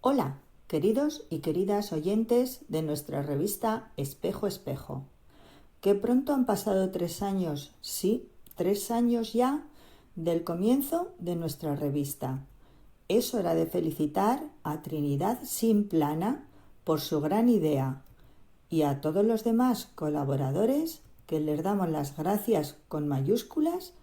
Hola, queridos y queridas oyentes de nuestra revista Espejo Espejo. Que pronto han pasado 3 años, sí, 3 años ya del comienzo de nuestra revista. Es hora de felicitar a Trinidad Simplana por su gran idea y a todos los demás colaboradores que les damos las gracias con mayúsculas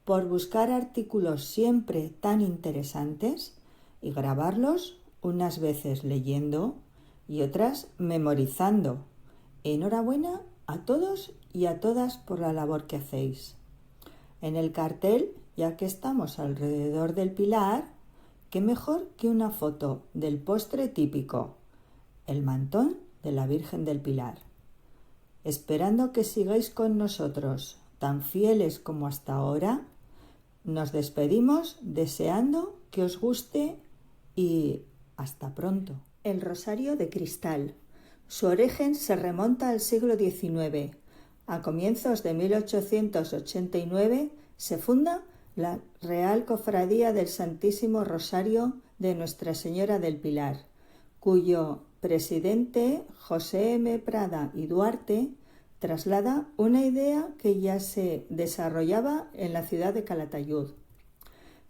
por buscar artículos siempre tan interesantes y grabarlos unas veces leyendo y otras memorizando. Enhorabuena a todos y a todas por la labor que hacéis. En el cartel, ya que estamos alrededor del pilar, qué mejor que una foto del postre típico, el mantón de la Virgen del Pilar. Esperando que sigáis con nosotros, tan fieles como hasta ahora, nos despedimos deseando que os guste y hasta pronto. El rosario de cristal. Su origen se remonta al siglo XIX. A comienzos de 1889 se funda la Real Cofradía del Santísimo Rosario de Nuestra Señora del Pilar, cuyo presidente José M. Prada y Duarte traslada una idea que ya se desarrollaba en la ciudad de Calatayud,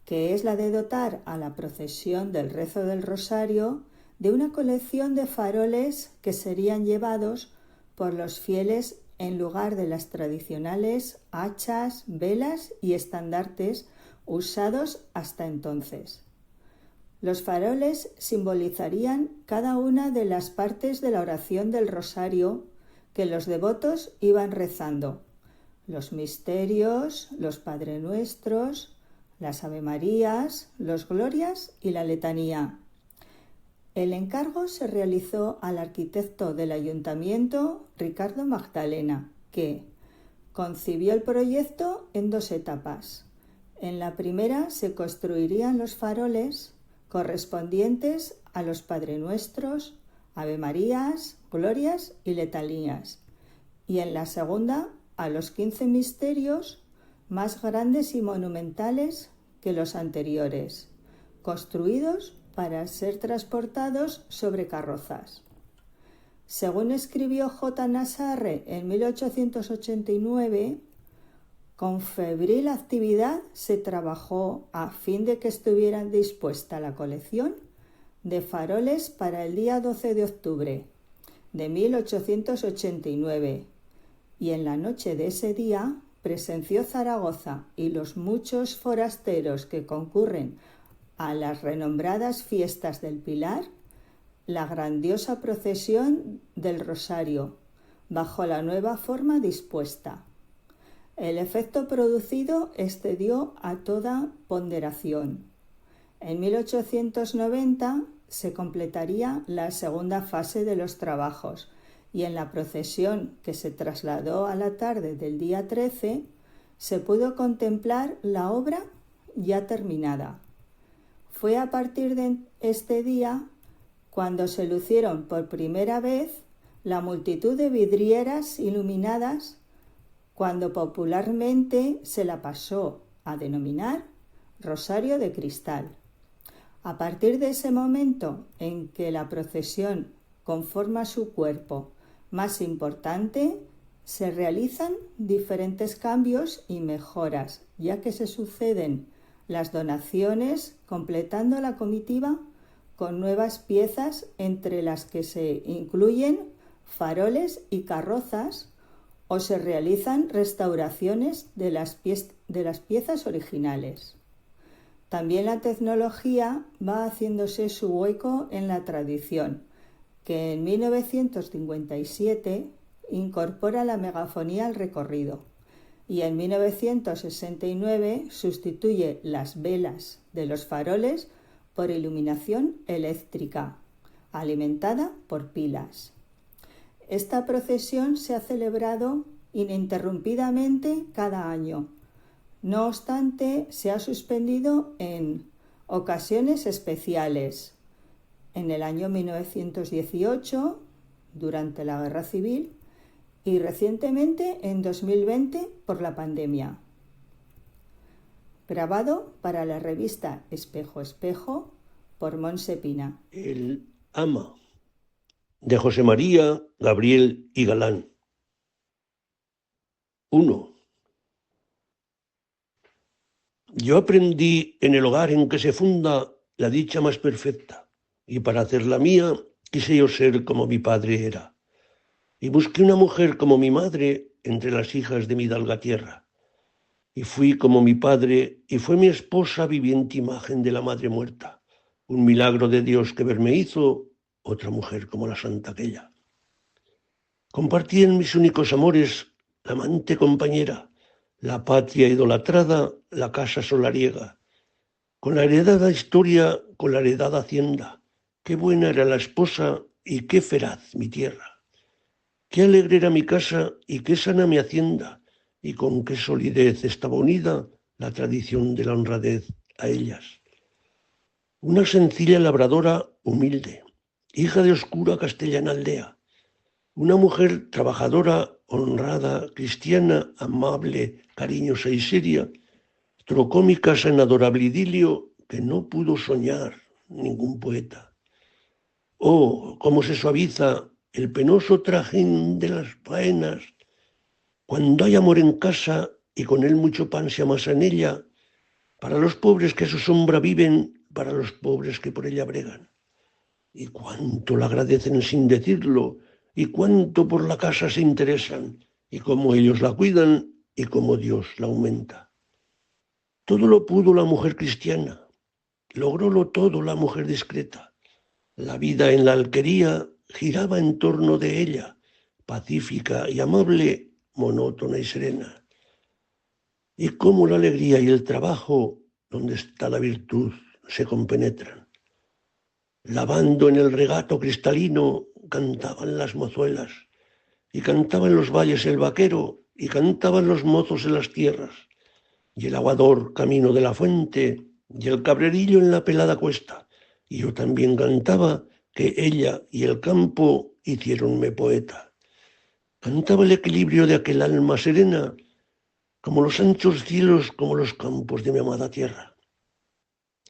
que es la de dotar a la procesión del rezo del Rosario de una colección de faroles que serían llevados por los fieles en lugar de las tradicionales hachas, velas y estandartes usados hasta entonces. Los faroles simbolizarían cada una de las partes de la oración del Rosario que los devotos iban rezando: los misterios, los Padre Nuestros, las Avemarías, los Glorias y la Letanía. El encargo se realizó al arquitecto del ayuntamiento, Ricardo Magdalena, que concibió el proyecto en 2 etapas. En la primera se construirían los faroles correspondientes a los Padre Nuestros, Avemarías, Glorias y Letanías, y en la segunda a los 15 misterios más grandes y monumentales que los anteriores, construidos para ser transportados sobre carrozas. Según escribió J. Nasarre en 1889, con febril actividad se trabajó a fin de que estuviera dispuesta la colección de faroles para el día 12 de octubre de 1889, y en la noche de ese día presenció Zaragoza y los muchos forasteros que concurren a las renombradas fiestas del Pilar la grandiosa procesión del Rosario bajo la nueva forma dispuesta. El efecto producido excedió a toda ponderación. En 1890 se completaría la segunda fase de los trabajos y en la procesión, que se trasladó a la tarde del día 13, se pudo contemplar la obra ya terminada. Fue a partir de este día cuando se lucieron por primera vez la multitud de vidrieras iluminadas, cuando popularmente se la pasó a denominar Rosario de Cristal. A partir de ese momento en que la procesión conforma su cuerpo más importante, se realizan diferentes cambios y mejoras, ya que se suceden las donaciones, completando la comitiva con nuevas piezas, entre las que se incluyen faroles y carrozas, o se realizan restauraciones de las piezas originales. También la tecnología va haciéndose su hueco en la tradición, que en 1957 incorpora la megafonía al recorrido y en 1969 sustituye las velas de los faroles por iluminación eléctrica, alimentada por pilas. Esta procesión se ha celebrado ininterrumpidamente cada año. No obstante, se ha suspendido en ocasiones especiales. En el año 1918, durante la Guerra Civil, y recientemente en 2020 por la pandemia. Grabado para la revista Espejo Espejo por Monse Pina. El ama, de José María, Gabriel y Galán. 1. Yo aprendí en el hogar en que se funda la dicha más perfecta, y para hacerla mía quise yo ser como mi padre era. Y busqué una mujer como mi madre entre las hijas de mi hidalga tierra. Y fui como mi padre, y fue mi esposa viviente imagen de la madre muerta. Un milagro de Dios que verme hizo otra mujer como la santa aquella. Compartí en mis únicos amores la amante compañera, la patria idolatrada, la casa solariega. Con la heredada historia, con la heredada hacienda. Qué buena era la esposa y qué feraz mi tierra. Qué alegre era mi casa y qué sana mi hacienda, y con qué solidez estaba unida la tradición de la honradez a ellas. Una sencilla labradora humilde, hija de oscura castellana aldea, una mujer trabajadora, honrada, cristiana, amable, cariñosa y seria, trocó mi casa en adorable idilio que no pudo soñar ningún poeta. Oh, cómo se suaviza el penoso trajín de las faenas cuando hay amor en casa y con él mucho pan se amasa en ella, para los pobres que a su sombra viven, para los pobres que por ella bregan. Y cuánto la agradecen sin decirlo, y cuánto por la casa se interesan, y cómo ellos la cuidan, y cómo Dios la aumenta. Todo lo pudo la mujer cristiana, logrólo todo la mujer discreta. La vida en la alquería giraba en torno de ella, pacífica y amable, monótona y serena. Y cómo la alegría y el trabajo, donde está la virtud, se compenetran. Lavando en el regato cristalino, cantaban las mozuelas, y cantaba en los valles el vaquero, y cantaban los mozos en las tierras, y el aguador camino de la fuente, y el cabrerillo en la pelada cuesta. Y yo también cantaba que ella y el campo hiciéronme poeta. Cantaba el equilibrio de aquel alma serena, como los anchos cielos, como los campos de mi amada tierra.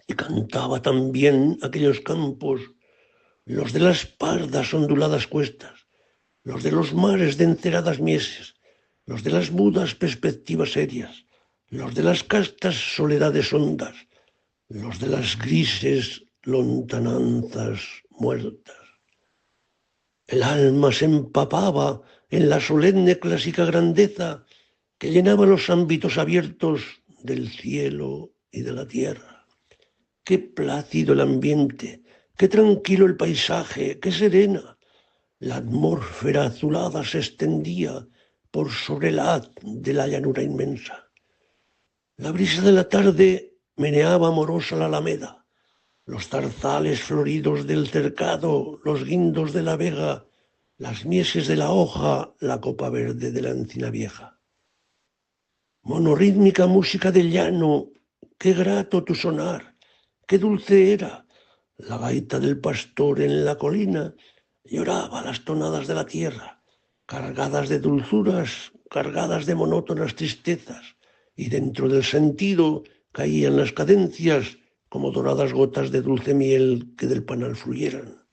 Y cantaba también aquellos campos, los de las pardas onduladas cuestas, los de los mares de enceradas mieses, los de las mudas perspectivas serias, los de las castas soledades hondas, los de las grises lontananzas muertas. El alma se empapaba en la solemne clásica grandeza que llenaba los ámbitos abiertos del cielo y de la tierra. Qué plácido el ambiente, qué tranquilo el paisaje, qué serena. La atmósfera azulada se extendía por sobre la haz de la llanura inmensa. La brisa de la tarde meneaba amorosa la alameda, los zarzales floridos del cercado, los guindos de la vega, las mieses de la hoja, la copa verde de la encina vieja. Monorítmica música del llano, qué grato tu sonar, qué dulce era. La gaita del pastor en la colina lloraba las tonadas de la tierra, cargadas de dulzuras, cargadas de monótonas tristezas, y dentro del sentido caían las cadencias como doradas gotas de dulce miel que del panal fluyeran.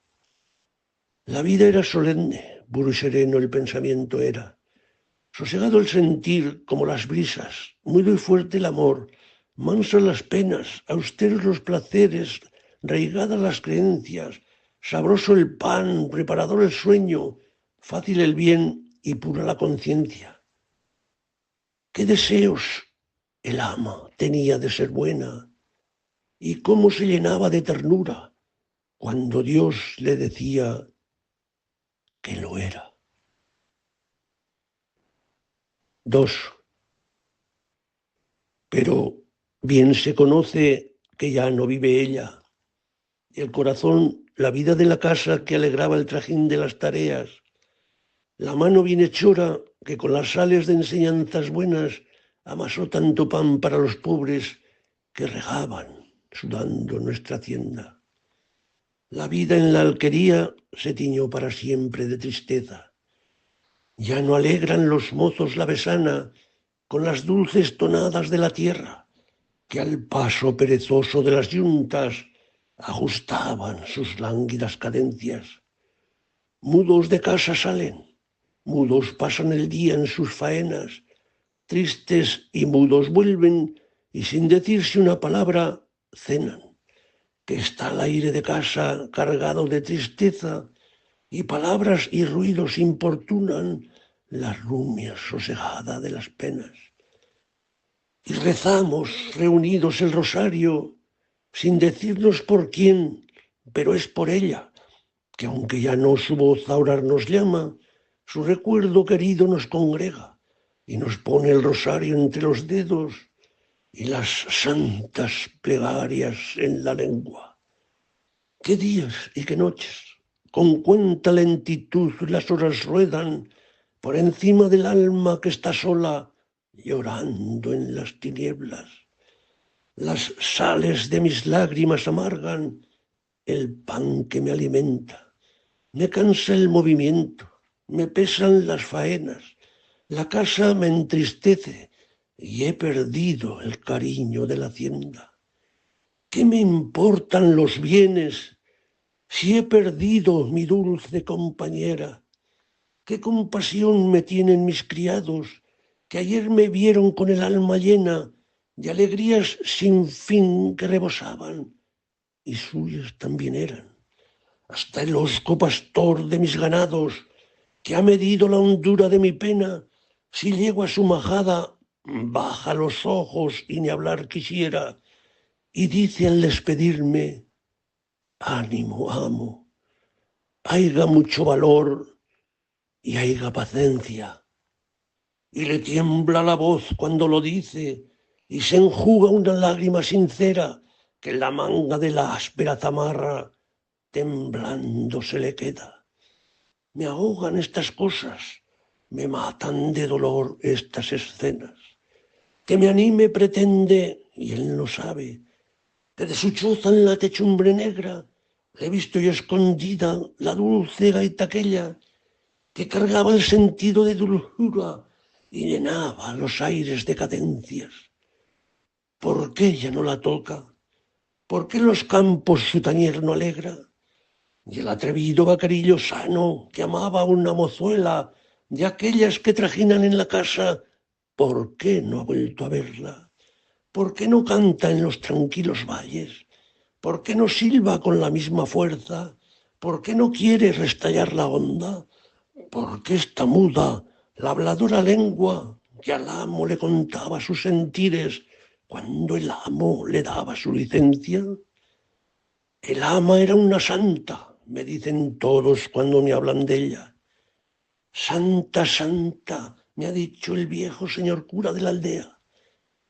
La vida era solemne, puro y sereno el pensamiento era. Sosegado el sentir como las brisas, mudo y fuerte el amor, mansas las penas, austeros los placeres, raigadas las creencias, sabroso el pan, preparador el sueño, fácil el bien y pura la conciencia. ¿Qué deseos el ama tenía de ser buena? Y cómo se llenaba de ternura cuando Dios le decía que lo era. 2. Pero bien se conoce que ya no vive ella. Y el corazón, la vida de la casa que alegraba el trajín de las tareas, la mano bienhechora que con las sales de enseñanzas buenas amasó tanto pan para los pobres que regaban, sudando nuestra hacienda. La vida en la alquería se tiñó para siempre de tristeza. Ya no alegran los mozos la besana con las dulces tonadas de la tierra, que al paso perezoso de las yuntas ajustaban sus lánguidas cadencias. Mudos de casa salen, mudos pasan el día en sus faenas, tristes y mudos vuelven y sin decirse una palabra cenan, que está el aire de casa cargado de tristeza y palabras y ruidos importunan la rumia sosegada de las penas. Y rezamos reunidos el rosario sin decirnos por quién, pero es por ella, que aunque ya no su voz a orar nos llama, su recuerdo querido nos congrega y nos pone el rosario entre los dedos y las santas plegarias en la lengua. Qué días y qué noches, con cuánta lentitud las horas ruedan por encima del alma que está sola, llorando en las tinieblas. Las sales de mis lágrimas amargan el pan que me alimenta. Me cansa el movimiento, me pesan las faenas, la casa me entristece y he perdido el cariño de la hacienda. ¿Qué me importan los bienes si he perdido mi dulce compañera? ¿Qué compasión me tienen mis criados que ayer me vieron con el alma llena de alegrías sin fin que rebosaban y suyas también eran? Hasta el hosco pastor de mis ganados, que ha medido la hondura de mi pena, si llego a su majada, baja los ojos y ni hablar quisiera, y dice al despedirme: ánimo, amo, haiga mucho valor y haiga paciencia. Y le tiembla la voz cuando lo dice, y se enjuga una lágrima sincera que en la manga de la áspera zamarra temblando se le queda. Me ahogan estas cosas, me matan de dolor estas escenas. Que me anime pretende, y él no sabe, que de su choza en la techumbre negra le he visto yo escondida la dulce gaita aquella que cargaba el sentido de dulzura y llenaba los aires de cadencias. ¿Por qué ella no la toca? ¿Por qué los campos su tañer no alegra? Y el atrevido vaquerillo sano que amaba a una mozuela de aquellas que trajinan en la casa, ¿por qué no ha vuelto a verla? ¿Por qué no canta en los tranquilos valles? ¿Por qué no silba con la misma fuerza? ¿Por qué no quiere restallar la onda? ¿Por qué está muda la habladora lengua que al amo le contaba sus sentires cuando el amo le daba su licencia? El ama era una santa, me dicen todos cuando me hablan de ella. Santa, santa, me ha dicho el viejo señor cura de la aldea,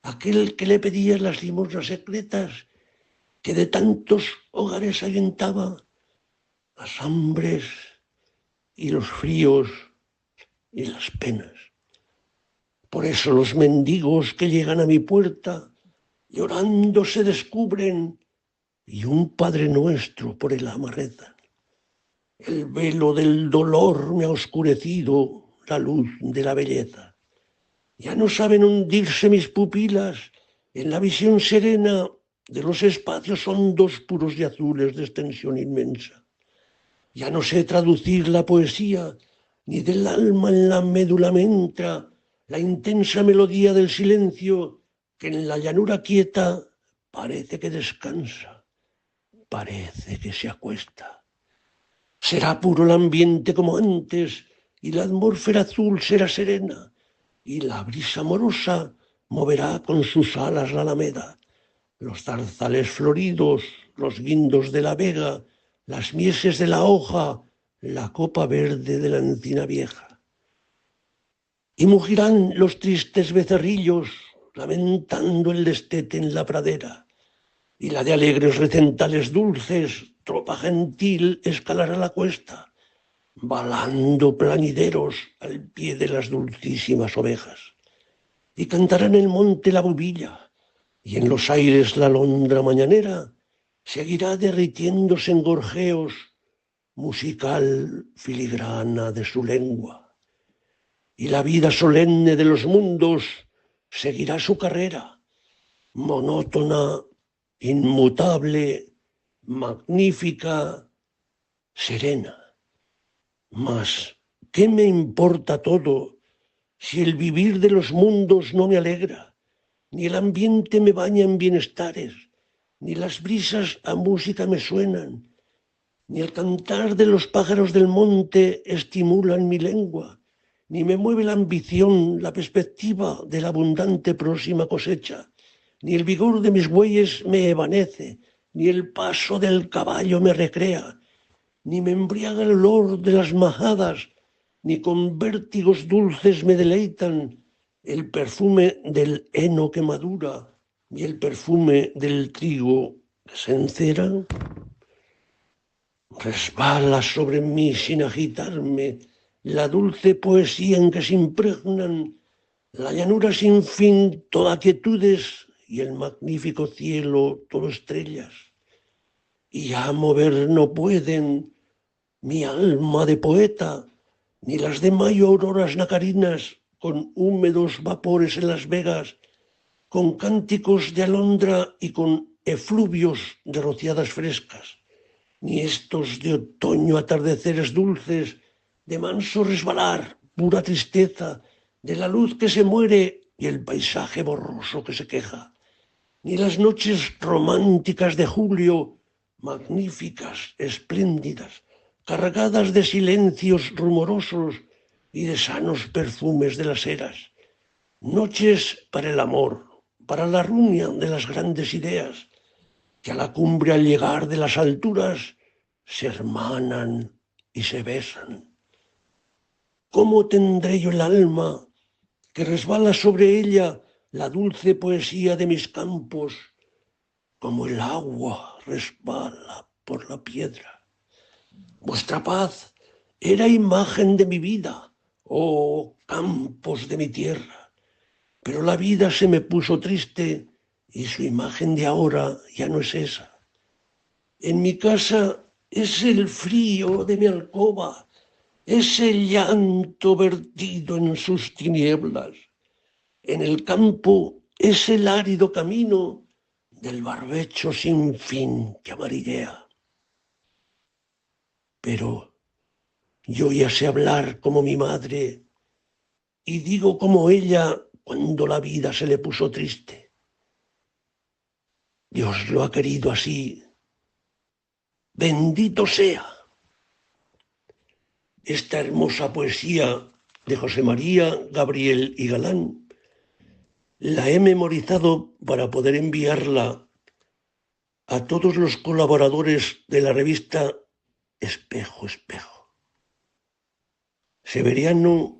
aquel que le pedía las limosnas secretas que de tantos hogares ahuyentaba las hambres y los fríos y las penas. Por eso los mendigos que llegan a mi puerta llorando se descubren y un Padre Nuestro por el ama rezan. El velo del dolor me ha oscurecido la luz de la belleza. Ya no saben hundirse mis pupilas en la visión serena de los espacios hondos, puros y azules de extensión inmensa. Ya no sé traducir la poesía, ni del alma en la médula me entra la intensa melodía del silencio que en la llanura quieta parece que descansa, parece que se acuesta. Será puro el ambiente como antes, y la atmósfera azul será serena, y la brisa amorosa moverá con sus alas la alameda. Los zarzales floridos, los guindos de la vega, las mieses de la hoja, la copa verde de la encina vieja. Y mugirán los tristes becerrillos, lamentando el destete en la pradera, y la de alegres recentales dulces, tropa gentil, escalará la cuesta, balando plañideros al pie de las dulcísimas ovejas. Y cantará en el monte la bubilla, y en los aires la alondra mañanera seguirá derritiéndose en gorjeos, musical filigrana de su lengua. Y la vida solemne de los mundos seguirá su carrera, monótona, inmutable, magnífica, serena. Mas, ¿qué me importa todo si el vivir de los mundos no me alegra, ni el ambiente me baña en bienestares, ni las brisas a música me suenan, ni el cantar de los pájaros del monte estimulan mi lengua, ni me mueve la ambición, la perspectiva de la abundante próxima cosecha, ni el vigor de mis bueyes me evanece, ni el paso del caballo me recrea, ni me embriaga el olor de las majadas, ni con vértigos dulces me deleitan el perfume del heno que madura, ni el perfume del trigo que se encera. Resbala sobre mí sin agitarme la dulce poesía en que se impregnan la llanura sin fin toda quietudes y el magnífico cielo todo estrellas. Y ya mover no pueden mi alma de poeta, ni las de mayo auroras nacarinas con húmedos vapores en las vegas, con cánticos de alondra y con efluvios de rociadas frescas, ni estos de otoño atardeceres dulces, de manso resbalar, pura tristeza, de la luz que se muere y el paisaje borroso que se queja, ni las noches románticas de julio, magníficas, espléndidas, cargadas de silencios rumorosos y de sanos perfumes de las eras, noches para el amor, para la runia de las grandes ideas, que a la cumbre al llegar de las alturas se hermanan y se besan. ¿Cómo tendré yo el alma que resbala sobre ella la dulce poesía de mis campos, como el agua resbala por la piedra? Vuestra paz era imagen de mi vida, oh campos de mi tierra, pero la vida se me puso triste y su imagen de ahora ya no es esa. En mi casa es el frío de mi alcoba, es el llanto vertido en sus tinieblas. En el campo es el árido camino del barbecho sin fin que amarillea. Pero yo ya sé hablar como mi madre y digo como ella cuando la vida se le puso triste. Dios lo ha querido así. Bendito sea. Esta hermosa poesía de José María, Gabriel y Galán la he memorizado para poder enviarla a todos los colaboradores de la revista Espejo, Espejo. Severiano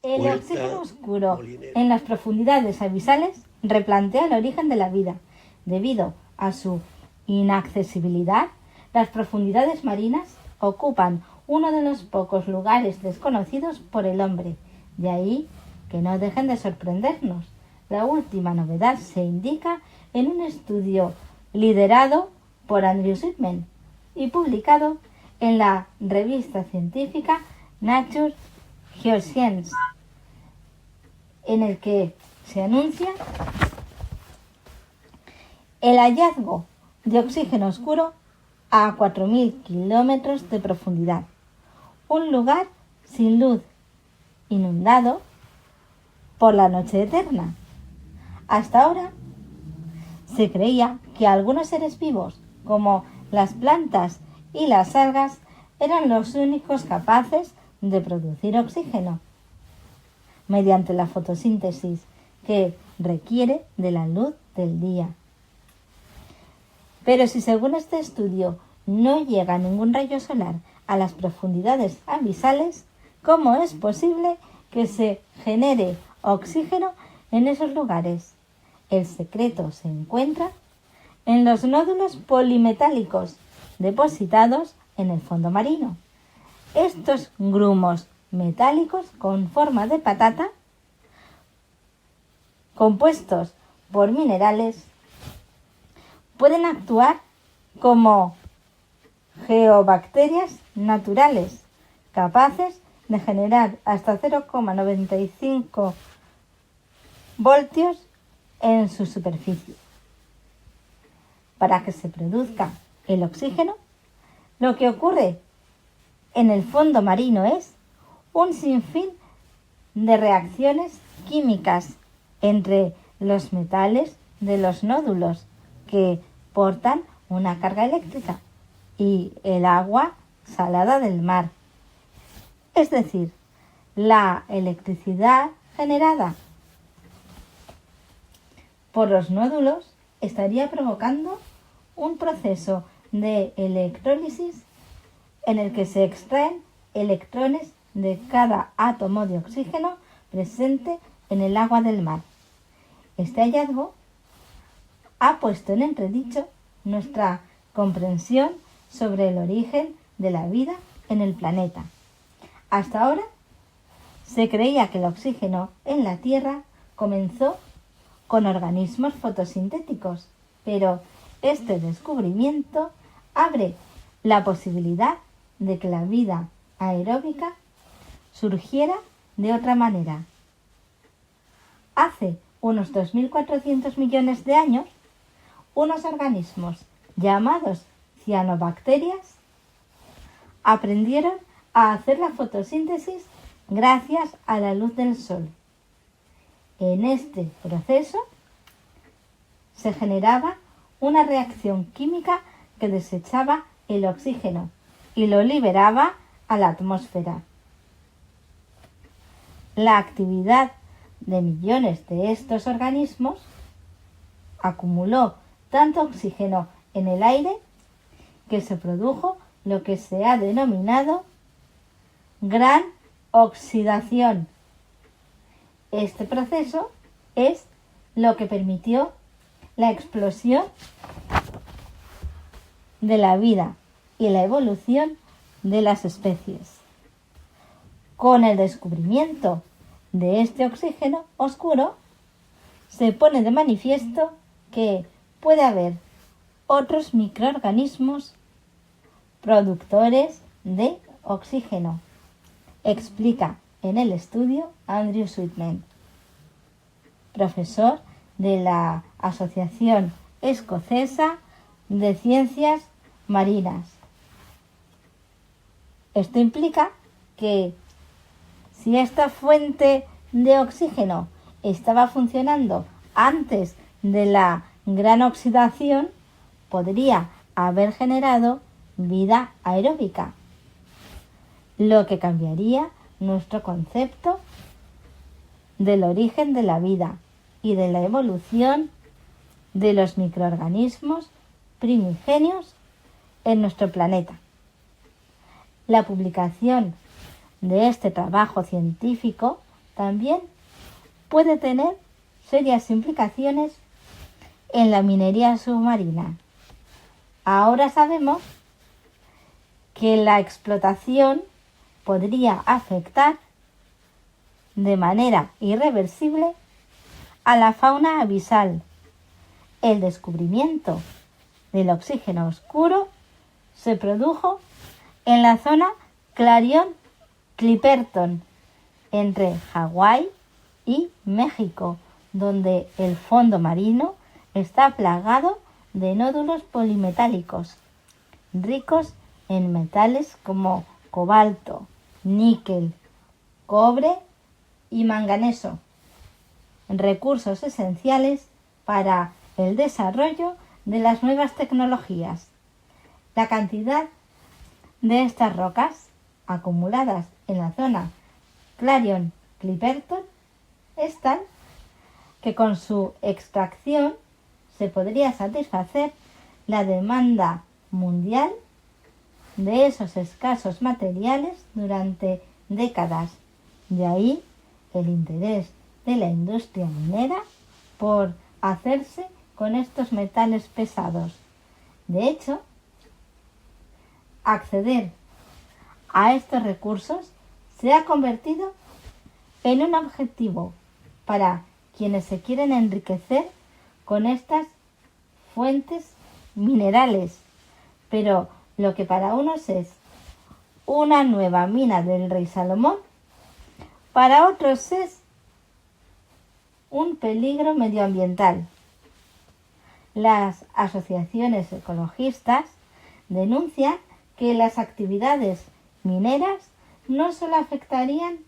El Huerta oxígeno oscuro Molinero. en las profundidades abisales replantea el origen de la vida. Debido a su inaccesibilidad, las profundidades marinas ocupan uno de los pocos lugares desconocidos por el hombre. De ahí que no dejen de sorprendernos. La última novedad se indica en un estudio liderado por Andrew Sweetman y publicado en la revista científica Nature Geoscience, en el que se anuncia el hallazgo de oxígeno oscuro a 4.000 kilómetros de profundidad, un lugar sin luz, inundado por la noche eterna. Hasta ahora se creía que algunos seres vivos, como las plantas y las algas, eran los únicos capaces de producir oxígeno mediante la fotosíntesis, que requiere de la luz del día. Pero si según este estudio no llega ningún rayo solar a las profundidades abisales, ¿cómo es posible que se genere oxígeno en esos lugares? El secreto se encuentra en los nódulos polimetálicos depositados en el fondo marino. Estos grumos metálicos con forma de patata, compuestos por minerales, pueden actuar como geobacterias naturales, capaces de generar hasta 0,95 voltios en su superficie. Para que se produzca el oxígeno, lo que ocurre en el fondo marino es un sinfín de reacciones químicas entre los metales de los nódulos que portan una carga eléctrica y el agua salada del mar. Es decir, la electricidad generada por los nódulos estaría provocando un proceso de electrólisis en el que se extraen electrones de cada átomo de oxígeno presente en el agua del mar. Este hallazgo ha puesto en entredicho nuestra comprensión sobre el origen de la vida en el planeta. Hasta ahora se creía que el oxígeno en la Tierra comenzó con organismos fotosintéticos, pero este descubrimiento abre la posibilidad de que la vida aeróbica surgiera de otra manera. Hace unos 2.400 millones de años, unos organismos llamados cianobacterias aprendieron a hacer la fotosíntesis gracias a la luz del sol. En este proceso se generaba una reacción química que desechaba el oxígeno y lo liberaba a la atmósfera. La actividad de millones de estos organismos acumuló tanto oxígeno en el aire que se produjo lo que se ha denominado gran oxidación. Este proceso es lo que permitió la explosión de la vida y la evolución de las especies. Con el descubrimiento de este oxígeno oscuro, se pone de manifiesto que puede haber otros microorganismos productores de oxígeno, explica en el estudio Andrew Sweetman, profesor de la Asociación Escocesa de Ciencias Marinas. Esto implica que si esta fuente de oxígeno estaba funcionando antes de la gran oxidación, podría haber generado vida aeróbica, lo que cambiaría nuestro concepto del origen de la vida y de la evolución de los microorganismos primigenios en nuestro planeta. La publicación de este trabajo científico también puede tener serias implicaciones en la minería submarina. Ahora sabemos que la explotación podría afectar de manera irreversible a la fauna abisal. El descubrimiento del oxígeno oscuro se produjo en la zona Clarion-Clipperton, entre Hawái y México, donde el fondo marino está plagado de nódulos polimetálicos, ricos en metales como cobalto, níquel, cobre y manganeso, recursos esenciales para el desarrollo de las nuevas tecnologías. La cantidad de estas rocas acumuladas en la zona Clarion-Clipperton es tal que con su extracción se podría satisfacer la demanda mundial de esos escasos materiales durante décadas. De ahí el interés de la industria minera por hacerse con estos metales pesados. De hecho, acceder a estos recursos se ha convertido en un objetivo para quienes se quieren enriquecer con estas fuentes minerales. Pero lo que para unos es una nueva mina del rey Salomón, para otros es un peligro medioambiental. Las asociaciones ecologistas denuncia que las actividades mineras no solo afectarían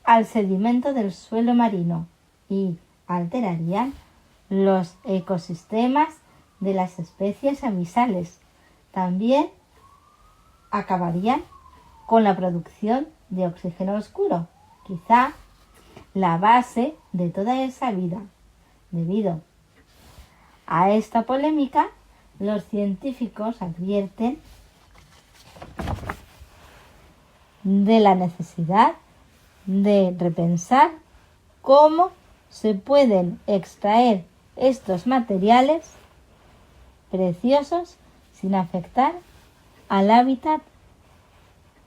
al sedimento del suelo marino y alterarían los ecosistemas de las especies abisales, también acabarían con la producción de oxígeno oscuro, quizá la base de toda esa vida. Debido a esta polémica, los científicos advierten de la necesidad de repensar cómo se pueden extraer estos materiales preciosos sin afectar al hábitat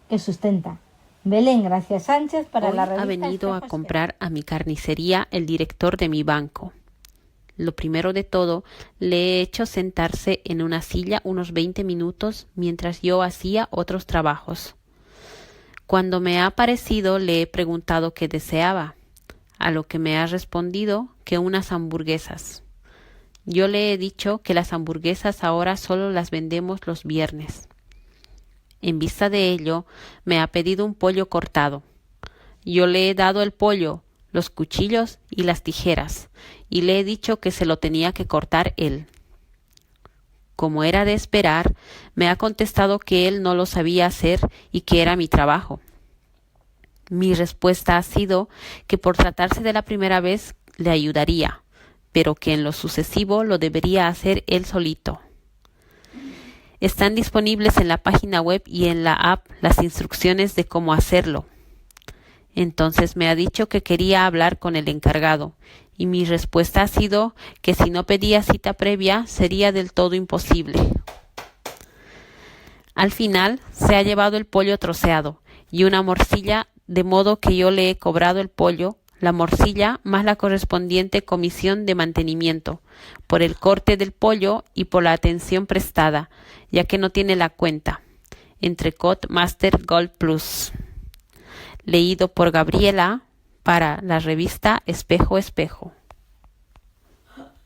que sustenta. Belén Gracia Sánchez para Hoy la revista ha venido a Espejo comprar a mi carnicería el director de mi banco. Lo primero de todo, le he hecho sentarse en una silla unos 20 minutos mientras yo hacía otros trabajos. Cuando me ha aparecido le he preguntado qué deseaba, a lo que me ha respondido que unas hamburguesas. Yo le he dicho que las hamburguesas ahora solo las vendemos los viernes. En vista de ello, me ha pedido un pollo cortado. Yo le he dado el pollo, los cuchillos y las tijeras, y le he dicho que se lo tenía que cortar él. Como era de esperar, me ha contestado que él no lo sabía hacer y que era mi trabajo. Mi respuesta ha sido que por tratarse de la primera vez le ayudaría, pero que en lo sucesivo lo debería hacer él solito. Están disponibles en la página web y en la app las instrucciones de cómo hacerlo. Entonces me ha dicho que quería hablar con el encargado, y mi respuesta ha sido que si no pedía cita previa sería del todo imposible. Al final se ha llevado el pollo troceado y una morcilla, de modo que yo le he cobrado el pollo, la morcilla más la correspondiente comisión de mantenimiento, por el corte del pollo y por la atención prestada, ya que no tiene la cuenta. Entrecot Master Gold Plus. Leído por Gabriela para la revista Espejo Espejo.